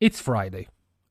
It's Friday,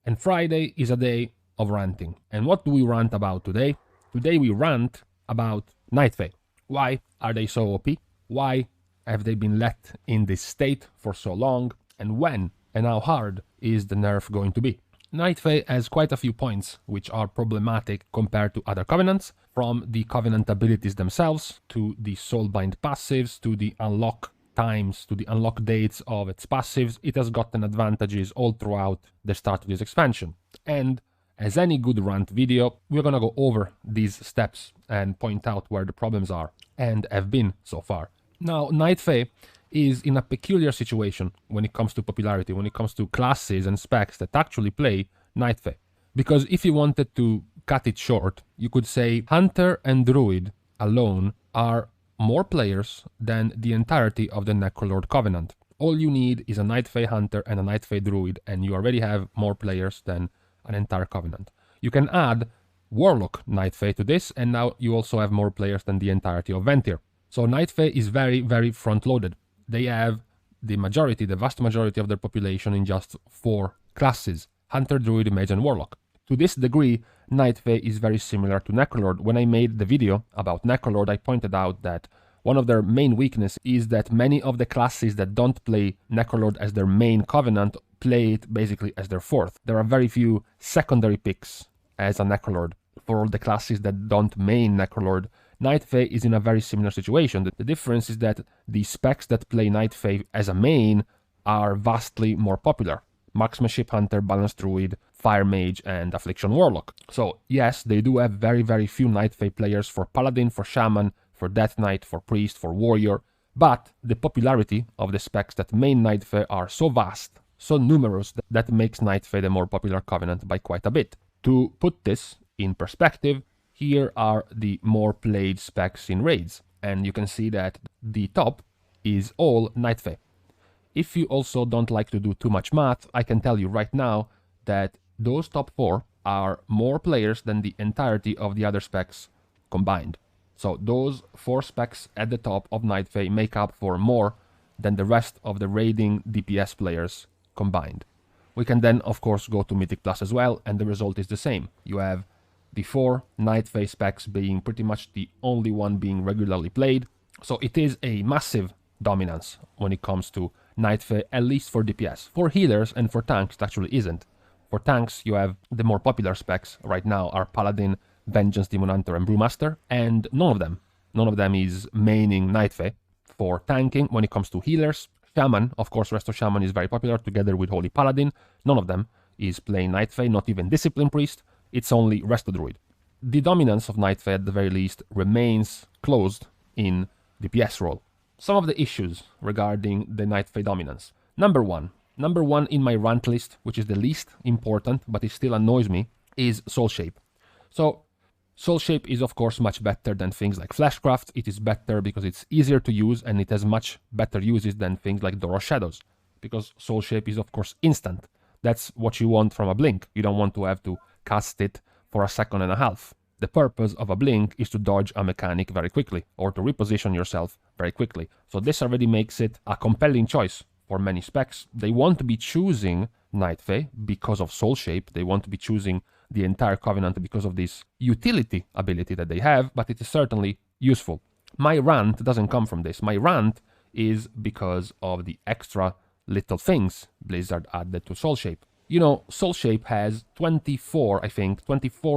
and Friday is a day of ranting. And what do we rant about today? Today we rant about Night Fae. Why are they so OP? Why have they been left in this state for so long? And when and how hard is the nerf going to be? Night Fae has quite a few points which are problematic compared to other covenants, from the covenant abilities themselves, to the Soulbind passives, to the unlock times, to the unlock dates of its passives. It has gotten advantages all throughout the start of this expansion. And as any good rant video, we're gonna go over these steps and point out where the problems are, and have been so far. Now, Night Fae is in a peculiar situation when it comes to popularity, when it comes to classes and specs that actually play Night Fae. Because if you wanted to cut it short, you could say Hunter and Druid alone are more players than the entirety of the Necrolord Covenant. All you need is a Night Fae Hunter and a Night Fae Druid, and you already have more players than an entire Covenant. You can add Warlock Night Fae to this, and now you also have more players than the entirety of Ventir. So Night Fae is very, very front-loaded. They have the vast majority of their population in just 4 classes: Hunter, Druid, Mage, and Warlock. To this degree, Night Fae is very similar to Necrolord. When I made the video about Necrolord, I pointed out that one of their main weaknesses is that many of the classes that don't play Necrolord as their main covenant play it basically as their 4th. There are very few secondary picks as a Necrolord. For all the classes that don't main Necrolord, Night Fae is in a very similar situation. The difference is that the specs that play Night Fae as a main are vastly more popular: Marksmanship Hunter, Balanced Druid, Fire Mage, and Affliction Warlock. So yes, they do have very, very few Night Fae players for Paladin, for Shaman, for Death Knight, for Priest, for Warrior, but the popularity of the specs that main Night Fae are so vast, so numerous, that makes Night Fae the more popular covenant by quite a bit. To put this in perspective, here are the more played specs in raids, and you can see that the top is all Night Fae. If you also don't like to do too much math, I can tell you right now that those top 4 are more players than the entirety of the other specs combined. So those 4 specs at the top of Night Fae make up for more than the rest of the raiding DPS players combined. We can then, of course, go to Mythic Plus as well, and the result is the same. You have the 4 Night Fae specs being pretty much the only one being regularly played. So it is a massive dominance when it comes to Night Fae, at least for DPS. For healers and for tanks, it actually isn't. For tanks, you have the more popular specs right now are Paladin, Vengeance, Demon Hunter, and Brewmaster, and none of them is maining Night Fae. For tanking, when it comes to healers, Shaman, of course, Resto Shaman is very popular together with Holy Paladin. None of them is playing Night Fae, not even Discipline Priest. It's only Resto Druid. The dominance of Night Fae, at the very least, remains closed in DPS role. Some of the issues regarding the Night Fae dominance. Number one in my rant list, which is the least important, but it still annoys me, is Soulshape. So Soulshape is of course much better than things like Fleshcraft. It is better because it's easier to use, and it has much better uses than things like Door of Shadows, because Soulshape is of course instant. That's what you want from a blink. You don't want to have to cast it for a second and a half. The purpose of a blink is to dodge a mechanic very quickly, or to reposition yourself very quickly. So this already makes it a compelling choice for many specs. They want to be choosing Night Fae because of Soulshape. They want to be choosing the entire Covenant because of this utility ability that they have, but it is certainly useful. My rant doesn't come from this. My rant is because of the extra little things Blizzard added to Soulshape. You know, Soulshape has 24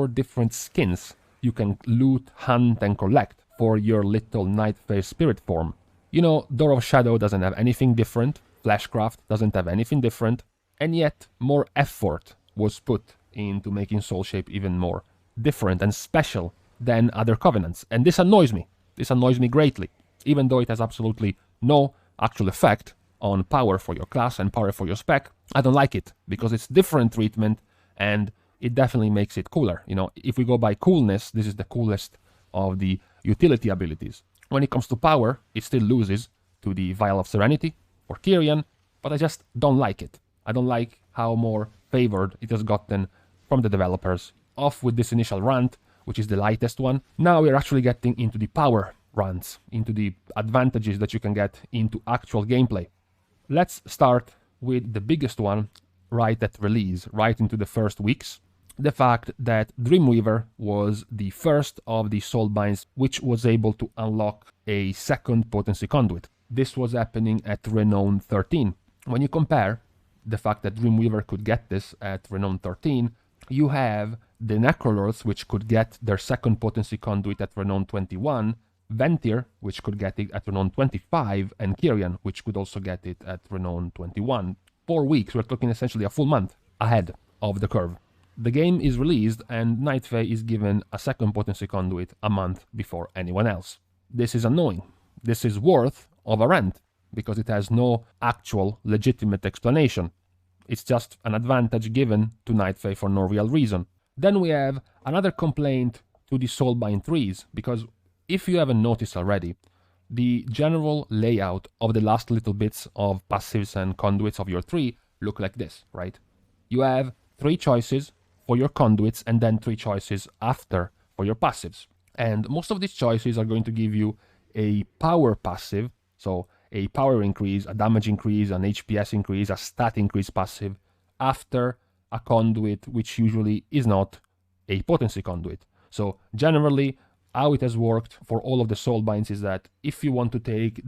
different skins you can loot, hunt, and collect for your little Night Fae spirit form. You know, Door of Shadow doesn't have anything different, Fleshcraft doesn't have anything different, and yet more effort was put into making Soulshape even more different and special than other covenants. And this annoys me. This annoys me greatly, even though it has absolutely no actual effect on power for your class and power for your spec. I don't like it because it's different treatment, and it definitely makes it cooler. You know, if we go by coolness, this is the coolest of the utility abilities. When it comes to power, it still loses to the Vial of Serenity or Kyrian, but I just don't like it. I don't like how more favored it has gotten from the developers. Off with this initial rant, which is the lightest one. Now we're actually getting into the power rants, into the advantages that you can get into actual gameplay. Let's start with the biggest one, right at release, right into the first weeks, the fact that Dreamweaver was the first of the Soulbinds which was able to unlock a second potency conduit. This was happening at Renown 13. When you compare the fact that Dreamweaver could get this at Renown 13, you have the Necrolords, which could get their second potency conduit at Renown 21, Ventir, which could get it at Renown 25, and Kyrian, which could also get it at Renown 21. 4 weeks, we're talking essentially a full month ahead of the curve. The game is released and Night Fae is given a second potency conduit a month before anyone else. This is annoying. This is worth of a rant because it has no actual legitimate explanation. It's just an advantage given to Night Fae for no real reason. Then we have another complaint to the Soulbind 3s, because if you haven't noticed already, the general layout of the last little bits of passives and conduits of your 3 look like this, right? You have 3 choices for your conduits and then 3 choices after for your passives. And most of these choices are going to give you a power passive, so a power increase, a damage increase, an HPS increase, a stat increase passive after a conduit which usually is not a potency conduit. So generally, how it has worked for all of the Soulbinds is that if you want to take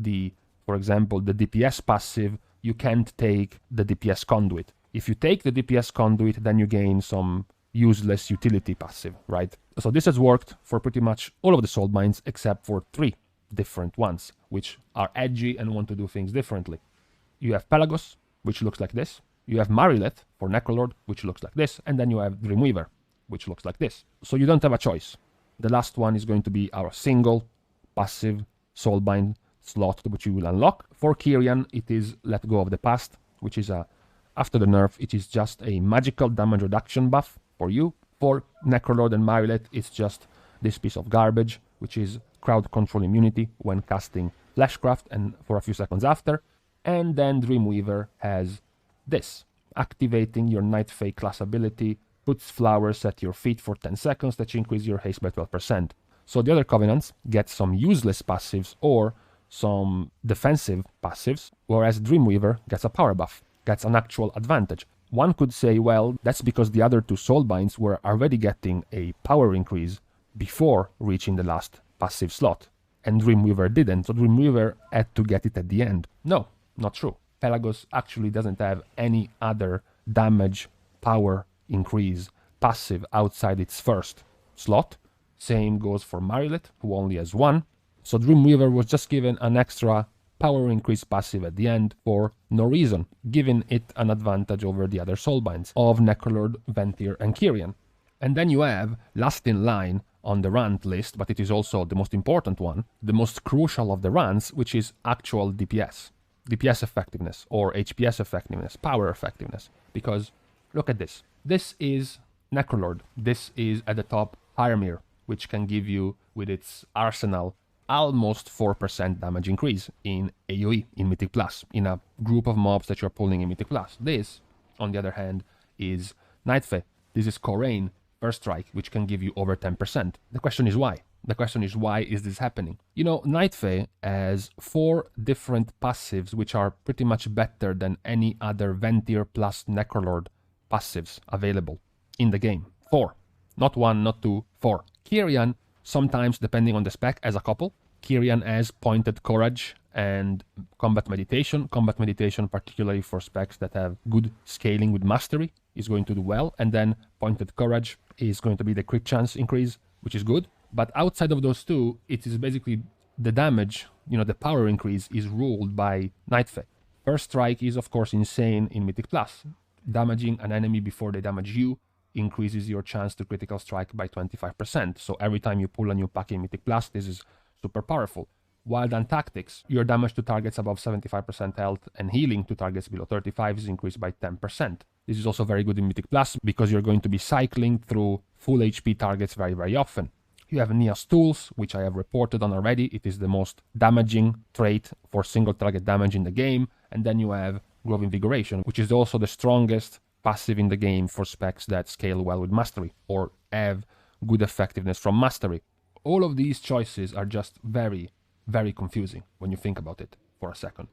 for example, the DPS passive, you can't take the DPS conduit. If you take the DPS conduit, then you gain some useless utility passive, right? So this has worked for pretty much all of the Soulbinds except for 3 different ones, which are edgy and want to do things differently. You have Pelagos, which looks like this. You have Marileth for Necrolord, which looks like this. And then you have Dreamweaver, which looks like this. So you don't have a choice. The last one is going to be our single passive Soulbind slot, which you will unlock. For Kyrian, it is Let Go of the Past, which is after the nerf, it is just a magical damage reduction buff for you. For Necrolord and Marileth, it's just this piece of garbage, which is crowd control immunity when casting Fleshcraft and for a few seconds after. And then Dreamweaver has this, activating your Night Fae class ability, puts flowers at your feet for 10 seconds that increase your haste by 12%. So the other Covenants get some useless passives or some defensive passives, whereas Dreamweaver gets a power buff, gets an actual advantage. One could say, well, that's because the other 2 Soulbinds were already getting a power increase before reaching the last passive slot, and Dreamweaver didn't, so Dreamweaver had to get it at the end. No, not true. Pelagos actually doesn't have any other damage power increase passive outside its first slot. Same goes for Marileth, who only has 1. So Dreamweaver was just given an extra power increase passive at the end for no reason, giving it an advantage over the other Soulbinds of Necrolord, Ventir, and Kyrian. And then you have, last in line on the rant list, but it is also the most important one, the most crucial of the rants, which is actual DPS. DPS effectiveness, or HPS effectiveness, power effectiveness. Because, look at this. This is Necrolord. This is, at the top, Hyramir, which can give you, with its arsenal, almost 4% damage increase in AoE, in Mythic Plus, in a group of mobs that you're pulling in Mythic Plus. This, on the other hand, is Night Fae. This is Korain, First Strike, which can give you over 10%. The question is why? The question is why is this happening? You know, Night Fae has 4 different passives which are pretty much better than any other Ventir plus Necrolord passives available in the game. 4. Not 1, not 2, 4. Kyrian, sometimes depending on the spec, has a couple. Kyrian has Pointed Courage and Combat Meditation. Combat Meditation, particularly for specs that have good scaling with Mastery, is going to do well. And then Pointed Courage is going to be the crit chance increase, which is good. But outside of those 2, it is basically the damage, the power increase is ruled by Night Fae. First Strike is, of course, insane in Mythic Plus. Damaging an enemy before they damage you increases your chance to critical strike by 25%. So every time you pull a new pack in Mythic Plus, this is super powerful. Wild and Tactics, your damage to targets above 75% health and healing to targets below 35 is increased by 10%. This is also very good in Mythic Plus because you're going to be cycling through full HP targets very, very often. You have Nia's Tools, which I have reported on already. It is the most damaging trait for single target damage in the game. And then you have Grove Invigoration, which is also the strongest passive in the game for specs that scale well with Mastery or have good effectiveness from Mastery. All of these choices are just very, very confusing when you think about it for a second.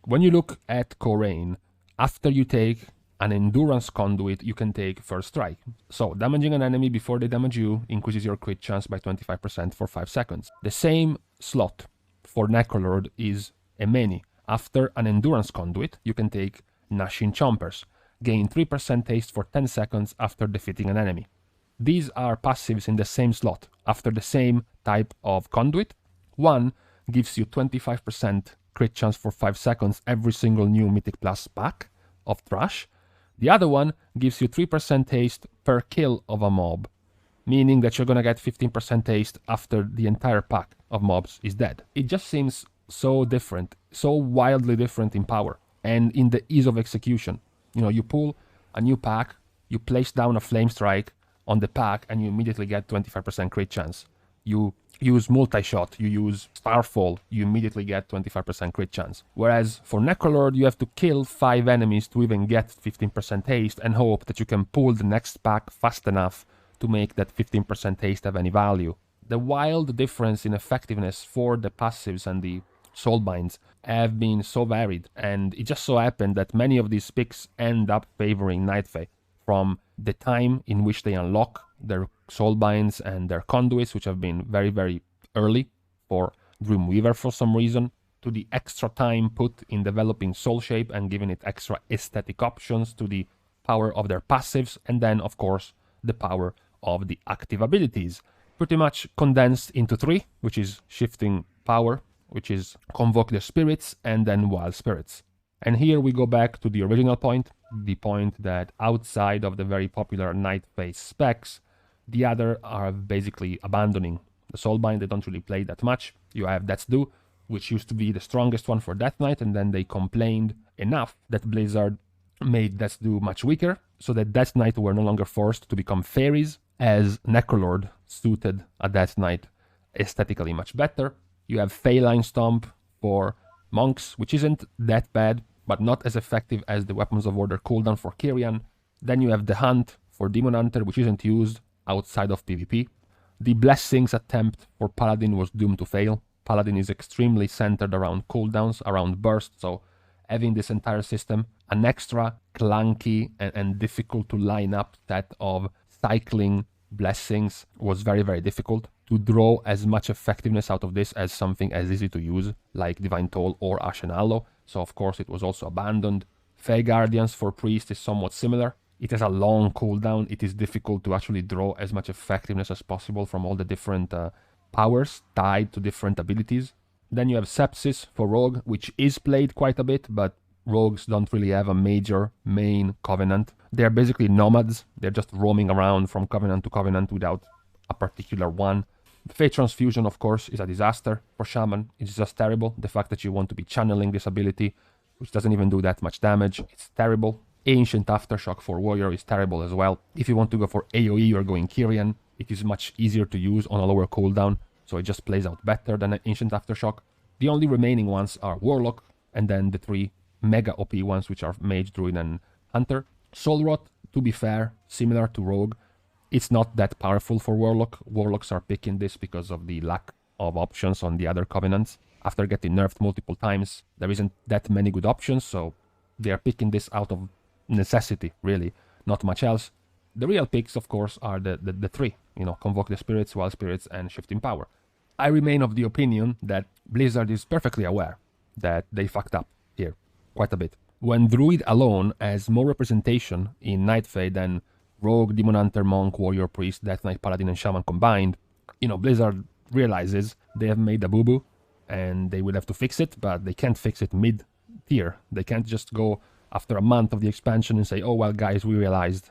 When you look at Korain, after you take an endurance conduit, you can take first strike. So damaging an enemy before they damage you increases your crit chance by 25% for 5 seconds. The same slot for Necrolord is a many. After an endurance conduit, you can take Gnashing Chompers. Gain 3% haste for 10 seconds after defeating an enemy. These are passives in the same slot, after the same type of conduit. One gives you 25% crit chance for 5 seconds every single new Mythic Plus pack of trash. The other one gives you 3% haste per kill of a mob, meaning that you're gonna get 15% haste after the entire pack of mobs is dead. It just seems so different, so wildly different in power and in the ease of execution. You know, you pull a new pack, you place down a Flame Strike on the pack and you immediately get 25% crit chance. You use multi-shot, you use Starfall, you immediately get 25% crit chance. Whereas for Necrolord, you have to kill 5 enemies to even get 15% haste and hope that you can pull the next pack fast enough to make that 15% haste have any value. The wild difference in effectiveness for the passives and the Soulbinds have been so varied, and it just so happened that many of these picks end up favoring Night Fae from the time in which they unlock their Soulbinds and their conduits, which have been very, very early for Dreamweaver for some reason, to the extra time put in developing Soulshape and giving it extra aesthetic options, to the power of their passives, and then, of course, the power of the active abilities. Pretty much condensed into 3, which is Shifting Power, which is Convoke the Spirits, and then Wild Spirits. And here we go back to the original point, the point that outside of the very popular Night Fae specs, the other are basically abandoning the Soulbind. They don't really play that much. You have Death's Due, which used to be the strongest one for Death Knight, and then they complained enough that Blizzard made Death's Due much weaker, so that Death Knight were no longer forced to become fairies, as Necrolord suited a Death Knight aesthetically much better. You have Phalanx Stomp for monks, which isn't that bad, but not as effective as the Weapons of Order cooldown for Kyrian. Then you have the Hunt for Demon Hunter, which isn't used outside of PvP. The Blessings attempt for Paladin was doomed to fail. Paladin is extremely centered around cooldowns, around burst, so having this entire system, an extra clunky and difficult to line up set of cycling blessings was very, very difficult. To draw as much effectiveness out of this as something as easy to use, like Divine Toll or Ashen Hallow, so of course it was also abandoned. Fae Guardians for Priest is somewhat similar. It has a long cooldown, it is difficult to actually draw as much effectiveness as possible from all the different powers tied to different abilities. Then you have Sepsis for Rogue, which is played quite a bit, but rogues don't really have a major main covenant. They're basically nomads, they're just roaming around from covenant to covenant without a particular one. Fate Transfusion, of course, is a disaster for Shaman. It's just terrible. The fact that you want to be channeling this ability, which doesn't even do that much damage, it's terrible. Ancient Aftershock for Warrior is terrible as well. If you want to go for AoE, you're going Kyrian. It is much easier to use on a lower cooldown, so it just plays out better than an Ancient Aftershock. The only remaining ones are Warlock, and then the 3 mega OP ones, which are Mage, Druid, and Hunter. Soul Rot, to be fair, similar to Rogue, it's not that powerful for Warlock. Warlocks are picking this because of the lack of options on the other covenants. After getting nerfed multiple times, there isn't that many good options, so they are picking this out of necessity, really, not much else. The real picks, of course, are the 3, you know, Convoke the Spirits, Wild Spirits, and Shifting Power. I remain of the opinion that Blizzard is perfectly aware that they fucked up here quite a bit. When Druid alone has more representation in Night Fae than Rogue, Demon Hunter, Monk, Warrior, Priest, Death Knight, Paladin, and Shaman combined, you know, Blizzard realizes they have made a boo-boo and they will have to fix it, but they can't fix it mid-tier. They can't just go after a month of the expansion and say, oh, well, guys, we realized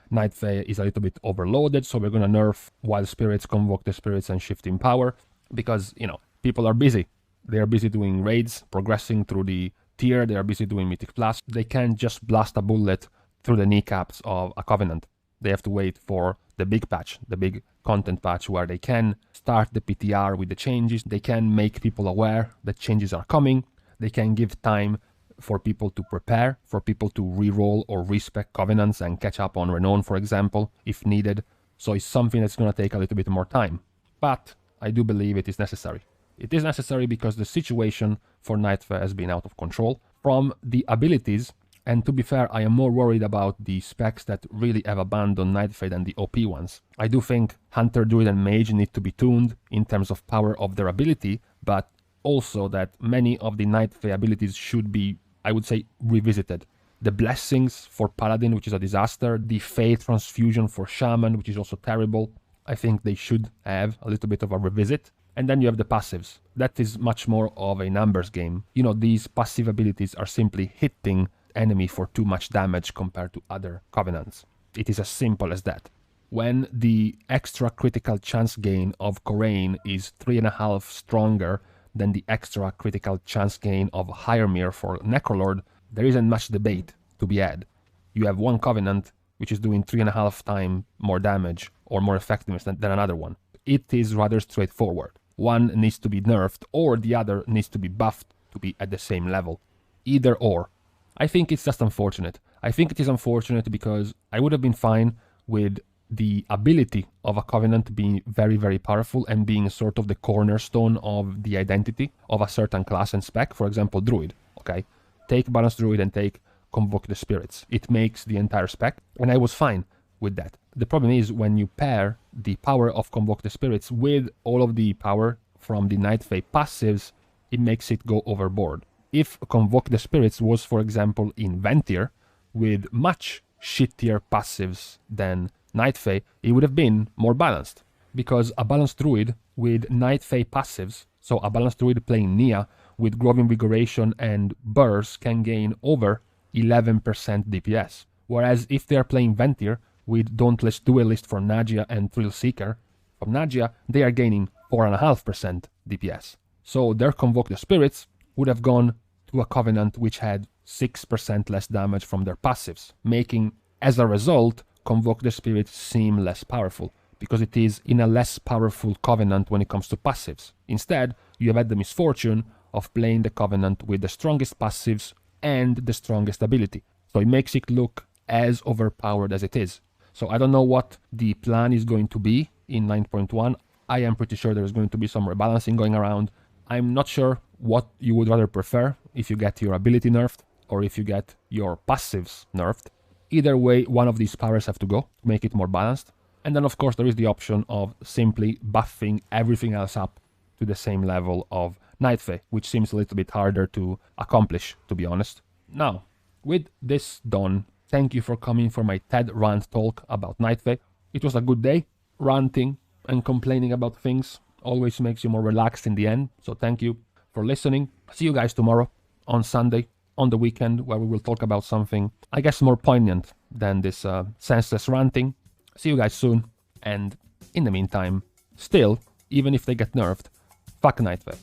Night Fae is a little bit overloaded, so we're going to nerf Wild Spirits, Convoke the Spirits, and Shifting Power, because, you know, people are busy. They are busy doing raids, progressing through the tier, they are busy doing Mythic Plus. They can't just blast a bullet through the kneecaps of a Covenant. They have to wait for the big patch, the big content patch, where they can start the PTR with the changes, they can make people aware that changes are coming, they can give time for people to prepare, for people to re-roll or respec Covenants and catch up on Renown, for example, if needed. So it's something that's going to take a little bit more time. But I do believe it is necessary. It is necessary because the situation for Night Fae has been out of control. From the abilities, And to be fair, I am more worried about the specs that really have abandoned Night Fae than the OP ones. I do think Hunter, Druid and Mage need to be tuned in terms of power of their ability, but also that many of the Night Fae abilities should be, I would say, revisited. The Blessings for Paladin, which is a disaster. The Fae Transfusion for Shaman, which is also terrible. I think they should have a little bit of a revisit. And then you have the passives. That is much more of a numbers game. You know, these passive abilities are simply hitting enemy for too much damage compared to other covenants. It is as simple as that. When the extra critical chance gain of Corraine is 3.5 stronger than the extra critical chance gain of Hyremere for Necrolord, there isn't much debate to be had. You have one covenant which is doing 3.5 times more damage or more effectiveness than another one. It is rather straightforward. One needs to be nerfed or the other needs to be buffed to be at the same level. Either or. I think it's just unfortunate. I think it is unfortunate because I would have been fine with the ability of a covenant being very, very powerful and being sort of the cornerstone of the identity of a certain class and spec. For example, Druid. Okay, take Balanced Druid and take Convoke the Spirits. It makes the entire spec, and I was fine with that. The problem is when you pair the power of Convoke the Spirits with all of the power from the Night Fae passives, it makes it go overboard. If Convoke the Spirits was, for example, in Ventier, with much shittier passives than Night Fae, it would have been more balanced. Because a balanced Druid with Night Fae passives, so a balanced Druid playing Nia with Grove Invigoration and Burrs can gain over 11% DPS. Whereas if they are playing Ventier with Dauntless Duelist for Nagia and Thrill Seeker from Nagia, they are gaining 4.5% DPS. So their Convoke the Spirits would have gone to a Covenant which had 6% less damage from their passives, making, as a result, Convoke the Spirits seem less powerful, because it is in a less powerful Covenant when it comes to passives. Instead, you have had the misfortune of playing the Covenant with the strongest passives and the strongest ability. So it makes it look as overpowered as it is. So I don't know what the plan is going to be in 9.1. I am pretty sure there's going to be some rebalancing going around. I'm not sure what you would rather prefer, if you get your ability nerfed or if you get your passives nerfed. Either way, one of these powers have to go to make it more balanced. And then of course there is the option of simply buffing everything else up to the same level of Night Fae, which seems a little bit harder to accomplish, to be honest. Now, with this done, thank you for coming for my TED rant talk about Night Fae. It was a good day. Ranting and complaining about things always makes you more relaxed in the end. So thank you for listening. See you guys tomorrow on Sunday, on the weekend, where we will talk about something, I guess, more poignant than this senseless ranting. See you guys soon. And in the meantime, still, even if they get nerfed, fuck Night Fae.